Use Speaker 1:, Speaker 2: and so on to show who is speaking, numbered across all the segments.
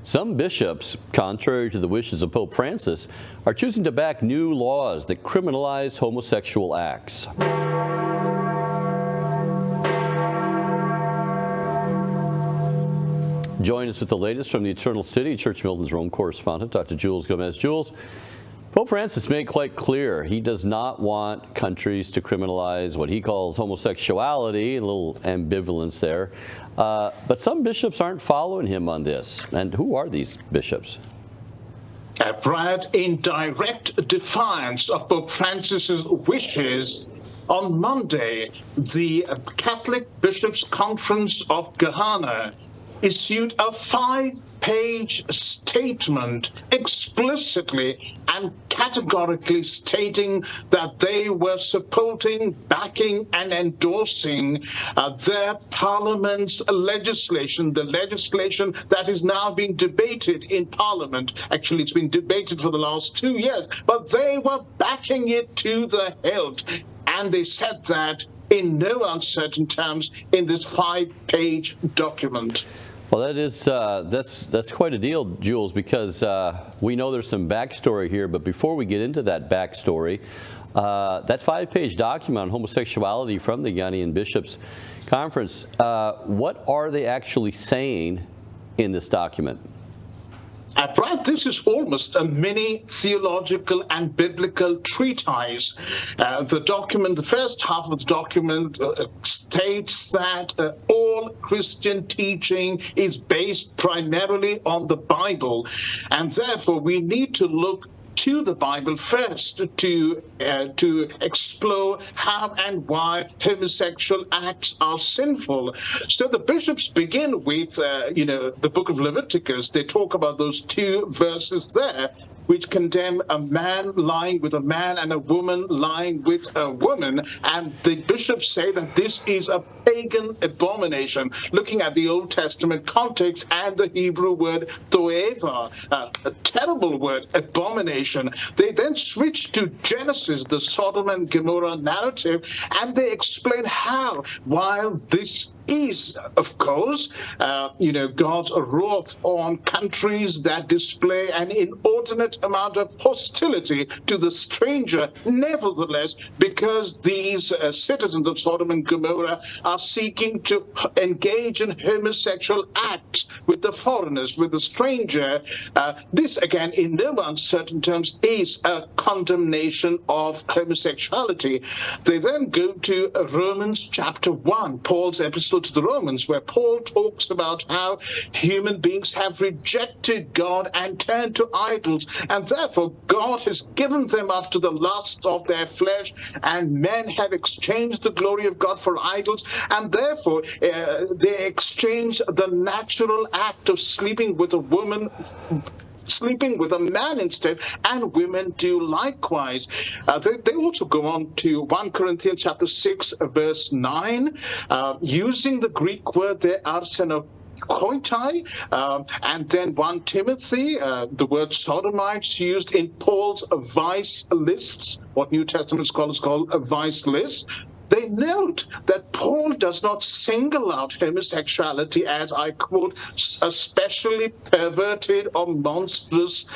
Speaker 1: Some bishops, contrary to the wishes of Pope Francis, are choosing to back new laws that criminalize homosexual acts. Join us with the latest from the Eternal City, Church Militant's Rome correspondent, Dr. Jules Gomes. Jules, Pope Francis made quite clear he does not want countries to criminalize what he calls homosexuality, a little ambivalence there. But some bishops aren't following him on this. And who are these bishops?
Speaker 2: Brad, in direct defiance of Pope Francis's wishes, on Monday, the Catholic Bishops' Conference of Ghana issued a 5-page statement explicitly and categorically stating that they were supporting, backing, and endorsing their parliament's legislation, the legislation that is now being debated in Parliament. Actually, it's been debated for the last 2 years, but they were backing it to the hilt. And they said that in no uncertain terms in this 5-page document.
Speaker 1: Well, that's quite a deal, Jules, because we know there's some backstory here. But before we get into that backstory, that 5-page document on homosexuality from the Ghanaian Bishops' Conference, what are they actually saying in this document?
Speaker 2: Brad, this is almost a mini theological and biblical treatise. The document, the first half of the document states that all Christian teaching is based primarily on the Bible, and therefore we need to look to the Bible first to explore how and why homosexual acts are sinful. So the bishops begin with, the book of Leviticus. They talk about those 2 verses there, which condemn a man lying with a man and a woman lying with a woman. And the bishops say that this is a pagan abomination, looking at the Old Testament context and the Hebrew word toeva, a terrible word, abomination. They then switch to Genesis, the Sodom and Gomorrah narrative, and they explain how, while this is, of course, God's wrath on countries that display an inordinate amount of hostility to the stranger. Nevertheless, because these citizens of Sodom and Gomorrah are seeking to engage in homosexual acts with the foreigners, with the stranger, this, again, in no uncertain terms, is a condemnation of homosexuality. They then go to Romans chapter 1, Paul's epistle to the Romans, where Paul talks about how human beings have rejected God and turned to idols, and therefore God has given them up to the lust of their flesh, and men have exchanged the glory of God for idols, and therefore they exchange the natural act of sleeping with a woman, sleeping with a man instead, and women do likewise. They also go on to 1 Corinthians chapter 6, verse 9, using the Greek word there, arsenokoitai, and then 1 Timothy, the word sodomites used in Paul's vice lists, what New Testament scholars call a vice list. They note that Paul does not single out homosexuality as, I quote, especially perverted or monstrous,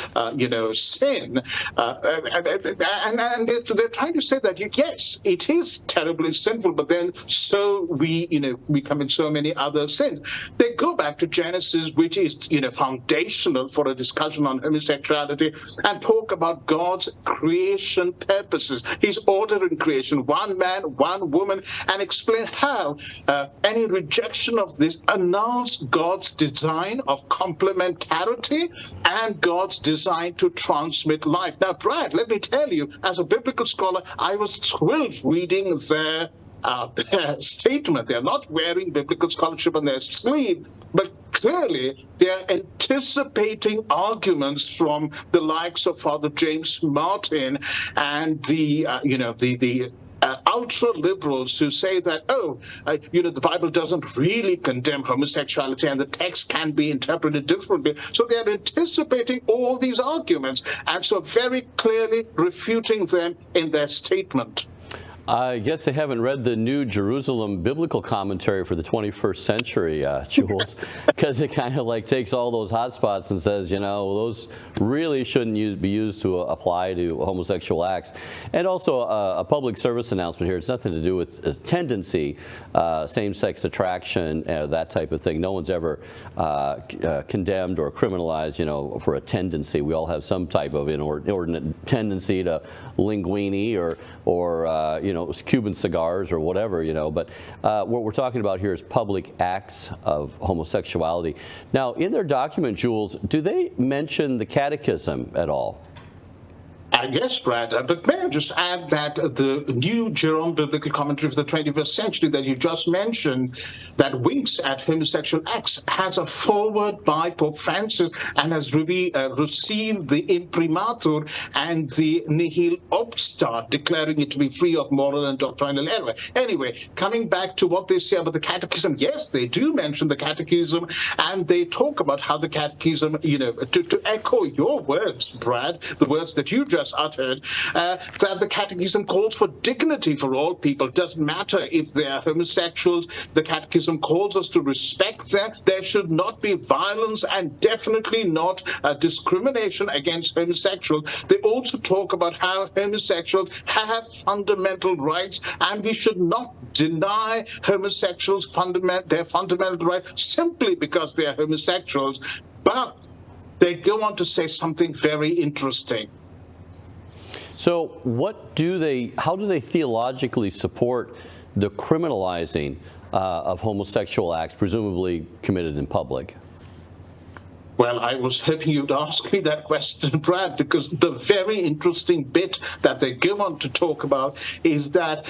Speaker 2: sin. And they're trying to say that, yes, it is terribly sinful, but then so we commit so many other sins. They go back to Genesis, which is, foundational for a discussion on homosexuality, and talk about God's creation purposes, his order in creation, one man, one woman, and explain how any rejection of this annuls God's design of complementarity and God's design to transmit life. Now, Brad, let me tell you, as a biblical scholar, I was thrilled reading their statement. They're not wearing biblical scholarship on their sleeve, but clearly they're anticipating arguments from the likes of Father James Martin and the ultra-liberals who say that, the Bible doesn't really condemn homosexuality and the text can be interpreted differently. So they're anticipating all these arguments and so very clearly refuting them in their statement.
Speaker 1: I guess they haven't read the New Jerusalem biblical commentary for the 21st century, Jules, because it kind of like takes all those hot spots and says, those really shouldn't be used to apply to homosexual acts. And also a public service announcement here. It's nothing to do with a tendency, same-sex attraction, that type of thing. No one's ever condemned or criminalized, for a tendency. We all have some type of inordinate tendency to linguini or Cuban cigars or whatever, but what we're talking about here is public acts of homosexuality. Now, in their document, Jules, do they mention the catechism at all?
Speaker 2: Yes, Brad, but may I just add that the New Jerome Biblical Commentary for the 21st century that you just mentioned, that winks at homosexual acts, has a foreword by Pope Francis and has received the imprimatur and the nihil obstat, declaring it to be free of moral and doctrinal error. Anyway, coming back to what they say about the catechism, yes, they do mention the catechism, and they talk about how the catechism, to echo your words, Brad, the words that you just uttered, that the catechism calls for dignity for all people. It doesn't matter if they are homosexuals. The catechism calls us to respect them. There should not be violence and definitely not discrimination against homosexuals. They also talk about how homosexuals have fundamental rights, and we should not deny homosexuals their fundamental rights simply because they are homosexuals. But they go on to say something very interesting.
Speaker 1: So how do they theologically support the criminalizing of homosexual acts, presumably committed in public?
Speaker 2: Well, I was hoping you'd ask me that question, Brad, because the very interesting bit that they go on to talk about is that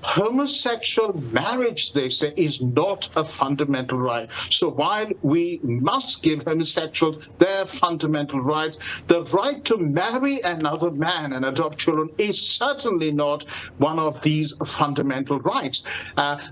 Speaker 2: homosexual marriage, they say, is not a fundamental right. So while we must give homosexuals their fundamental rights, the right to marry another man and adopt children is certainly not one of these fundamental rights.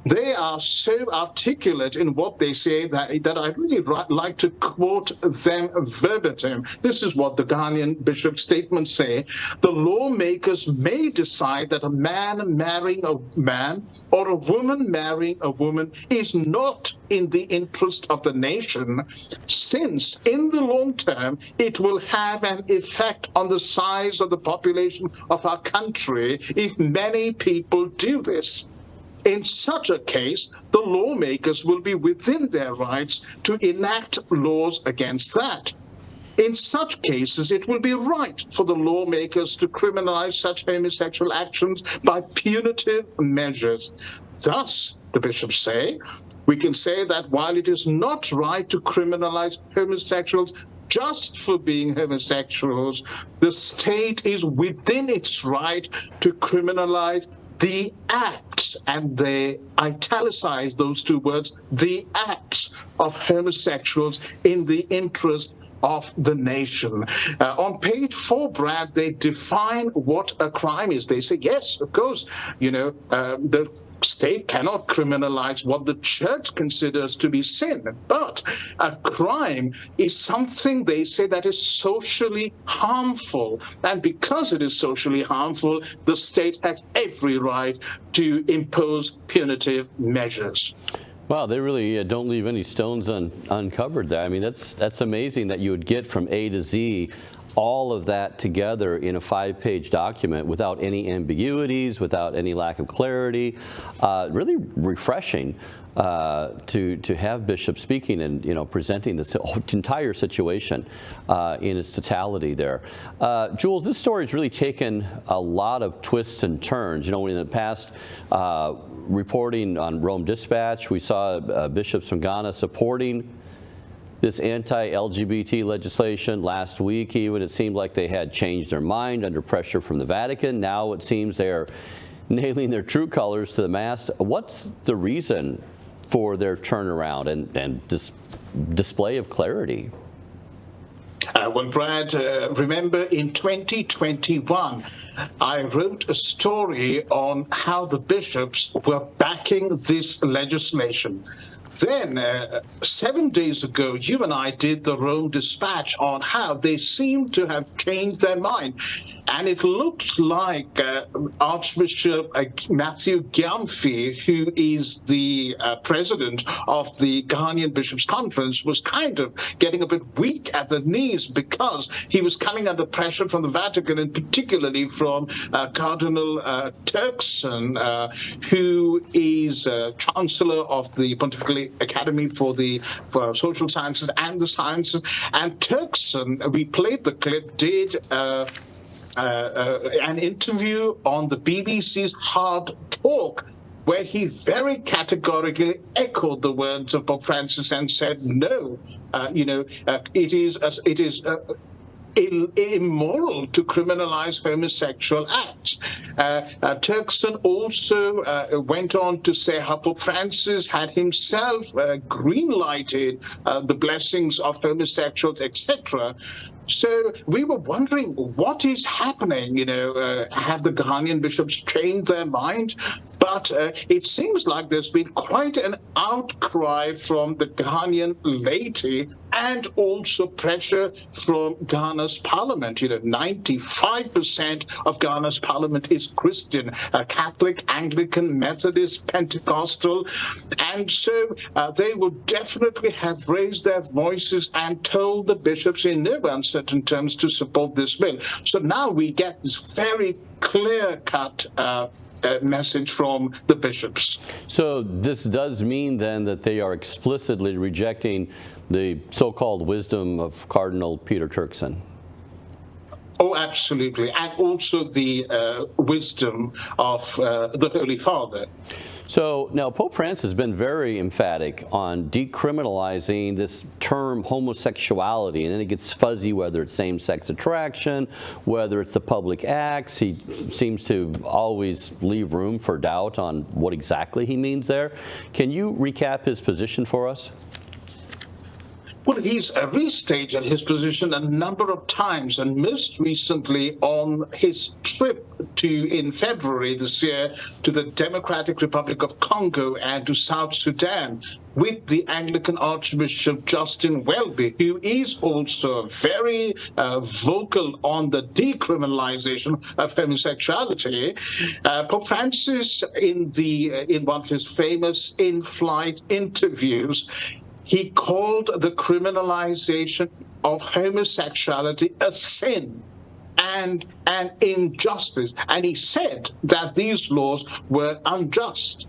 Speaker 2: They are so articulate in what they say that I really like to quote them verbatim. This is what the Ghanaian bishop's statements say. The lawmakers may decide that a man marrying a man or a woman marrying a woman is not in the interest of the nation, since in the long term it will have an effect on the size of the population of our country if many people do this. In such a case, the lawmakers will be within their rights to enact laws against that. In such cases, it will be right for the lawmakers to criminalize such homosexual actions by punitive measures. Thus, the bishops say, we can say that while it is not right to criminalize homosexuals just for being homosexuals, the state is within its right to criminalize the acts, and they italicize those two words, the acts of homosexuals in the interest of the nation. On page 4, Brad, they define what a crime is. They say, yes, of course, the state cannot criminalize what the church considers to be sin, but a crime is something, they say, that is socially harmful, and because it is socially harmful, the state has every right to impose punitive measures.
Speaker 1: Wow, they really don't leave any stones uncovered there. I mean, that's amazing that you would get from A to Z all of that together in a 5-page document without any ambiguities, without any lack of clarity. Really refreshing to have bishops speaking and presenting this entire situation in its totality there. Jules, this story has really taken a lot of twists and turns. In the past, reporting on Rome Dispatch, we saw bishops from Ghana supporting this anti-LGBT legislation. Last week, even, it seemed like they had changed their mind under pressure from the Vatican. Now it seems they are nailing their true colors to the mast. What's the reason for their turnaround and display of clarity?
Speaker 2: Well, Brad, remember in 2021, I wrote a story on how the bishops were backing this legislation. Then, 7 days ago, you and I did the Rome Dispatch on how they seem to have changed their mind. And it looks like Archbishop Matthew Gyamfi, who is the president of the Ghanaian Bishops' Conference, was kind of getting a bit weak at the knees because he was coming under pressure from the Vatican, and particularly from Cardinal Turkson, who is Chancellor of the Pontifical Academy for Social Sciences and the Sciences. And Turkson, we played the clip, did an interview on the BBC's Hard Talk, where he very categorically echoed the words of Pope Francis and said, no, it is immoral to criminalize homosexual acts. Turkson also went on to say how Pope Francis had himself green-lighted the blessings of homosexuals, etc. So we were wondering what is happening. Have the Ghanaian bishops changed their mind? But it seems like there's been quite an outcry from the Ghanaian laity and also pressure from Ghana's parliament. 95% of Ghana's parliament is Christian, Catholic, Anglican, Methodist, Pentecostal. And so they would definitely have raised their voices and told the bishops in no uncertain terms to support this bill. So now we get this very clear-cut message from the bishops.
Speaker 1: So this does mean then that they are explicitly rejecting the so-called wisdom of Cardinal Peter Turkson.
Speaker 2: Oh, absolutely. And also the wisdom of the Holy Father.
Speaker 1: So now Pope Francis has been very emphatic on decriminalizing this term homosexuality, and then it gets fuzzy whether it's same-sex attraction, whether it's the public acts. He seems to always leave room for doubt on what exactly he means there. Can you recap his position for us?
Speaker 2: Well, he's restated his position a number of times, and most recently on his trip in February this year to the Democratic Republic of Congo and to South Sudan with the Anglican Archbishop Justin Welby, who is also very vocal on the decriminalization of homosexuality. Pope Francis, in one of his famous in-flight interviews, he called the criminalization of homosexuality a sin and an injustice. And he said that these laws were unjust.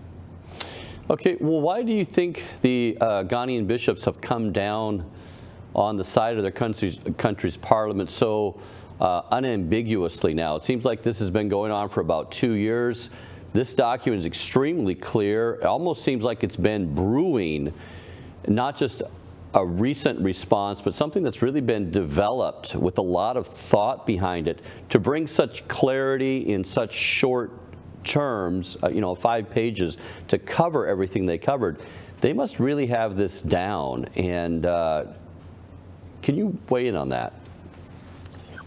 Speaker 1: Okay, well, why do you think the Ghanaian bishops have come down on the side of their country's parliament so unambiguously now? It seems like this has been going on for about 2 years. This document is extremely clear. It almost seems like it's been brewing, not just a recent response, but something that's really been developed with a lot of thought behind it to bring such clarity in such short terms, 5 pages, to cover everything they covered. They must really have this down. And can you weigh in on that?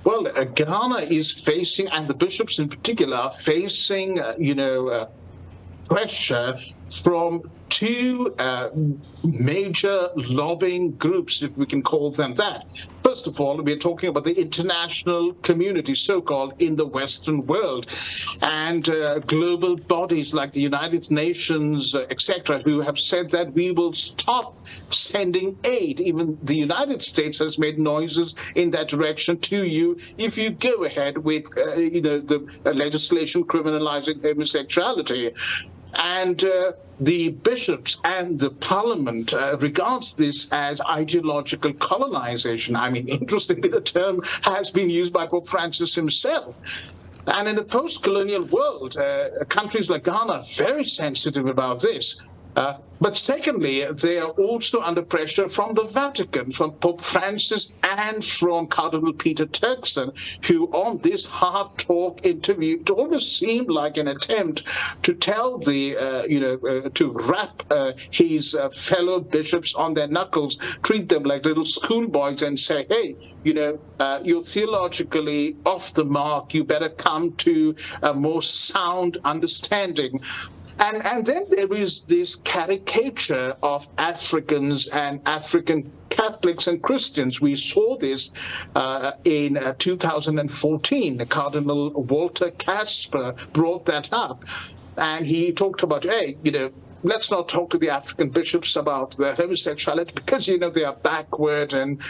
Speaker 2: Well, Ghana is facing, and the bishops in particular, are facing, pressure from 2 major lobbying groups, if we can call them that. First of all, we're talking about the international community, so-called, in the Western world, and global bodies like the United Nations, etc., who have said that we will stop sending aid. Even the United States has made noises in that direction to you if you go ahead with, the legislation criminalizing homosexuality. And the bishops and the parliament regards this as ideological colonization. I mean, interestingly, the term has been used by Pope Francis himself. And in the post-colonial world, countries like Ghana are very sensitive about this. But secondly, they are also under pressure from the Vatican, from Pope Francis and from Cardinal Peter Turkson, who on this Hard Talk interview, it almost seemed like an attempt to tell to rap his fellow bishops on their knuckles, treat them like little schoolboys and say, hey, you're theologically off the mark, you better come to a more sound understanding. And then there is this caricature of Africans and African Catholics and Christians. We saw this in 2014. Cardinal Walter Casper brought that up. And he talked about, hey, let's not talk to the African bishops about their homosexuality because, they are backward and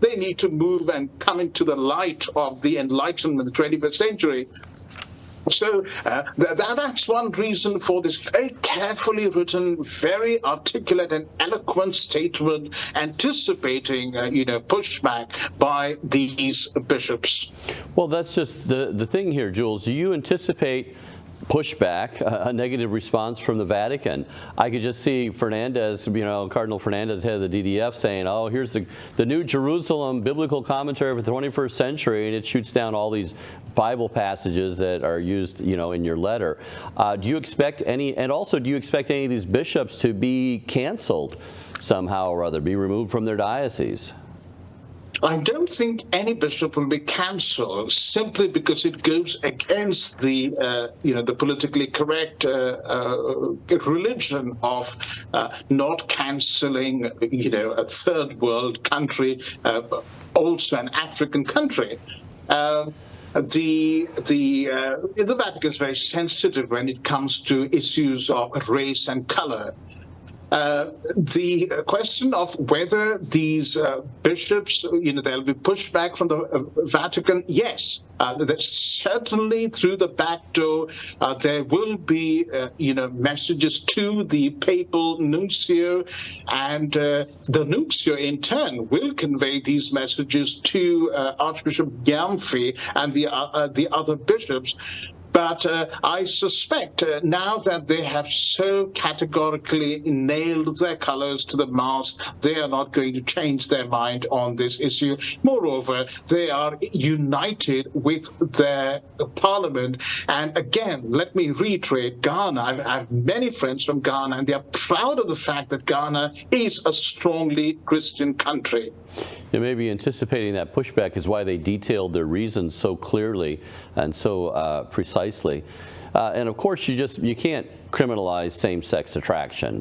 Speaker 2: they need to move and come into the light of the Enlightenment, the 21st century. So that's one reason for this very carefully written, very articulate and eloquent statement anticipating, pushback by these bishops.
Speaker 1: Well, that's just the thing here, Jules. Do you anticipate pushback, a negative response from the Vatican? I could just see Fernandez, Cardinal Fernandez, head of the DDF, saying, oh, here's the New Jerusalem biblical commentary for the 21st century, and it shoots down all these Bible passages that are used, in your letter. Do you expect any of these bishops to be canceled somehow or other, be removed from their diocese?
Speaker 2: I don't think any bishop will be cancelled simply because it goes against the, the politically correct religion of not cancelling, a third world country, also an African country. The Vatican is very sensitive when it comes to issues of race and color. The question of whether these bishops, there'll be pushback from the Vatican, yes. Certainly through the back door, there will be, messages to the papal nuncio, and the nuncio in turn will convey these messages to Archbishop Gyamfi and the other bishops. But I suspect now that they have so categorically nailed their colors to the mast, they are not going to change their mind on this issue. Moreover, they are united with their parliament. And again, let me reiterate, Ghana, I have many friends from Ghana, and they are proud of the fact that Ghana is a strongly Christian country.
Speaker 1: You may be anticipating that pushback is why they detailed their reasons so clearly and so precisely. And of course, you can't criminalize same-sex attraction,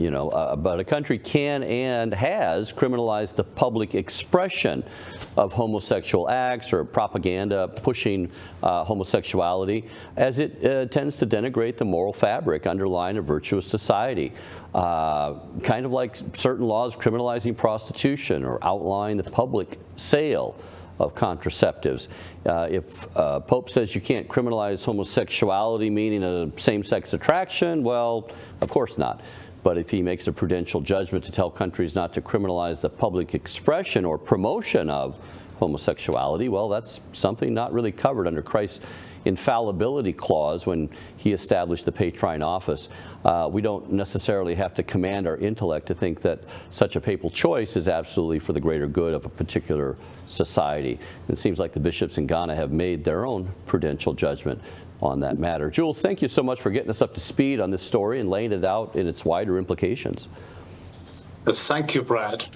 Speaker 1: but a country can and has criminalized the public expression of homosexual acts or propaganda pushing homosexuality, as it tends to denigrate the moral fabric underlying a virtuous society. Kind of like certain laws criminalizing prostitution or outlawing the public sale of contraceptives. If Pope says you can't criminalize homosexuality, meaning a same-sex attraction, well, of course not. But if he makes a prudential judgment to tell countries not to criminalize the public expression or promotion of homosexuality, well, that's something not really covered under Christ's infallibility clause when he established the Patrine office. We don't necessarily have to command our intellect to think that such a papal choice is absolutely for the greater good of a particular society. It seems like the bishops in Ghana have made their own prudential judgment on that matter. Jules, thank you so much for getting us up to speed on this story and laying it out in its wider implications.
Speaker 2: Thank you, Brad.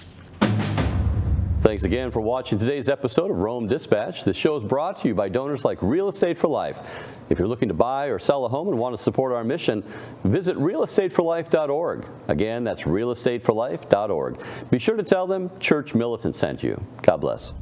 Speaker 1: Thanks again for watching today's episode of Rome Dispatch. This show is brought to you by donors like Real Estate for Life. If you're looking to buy or sell a home and want to support our mission, visit realestateforlife.org. Again, that's realestateforlife.org. Be sure to tell them Church Militant sent you. God bless.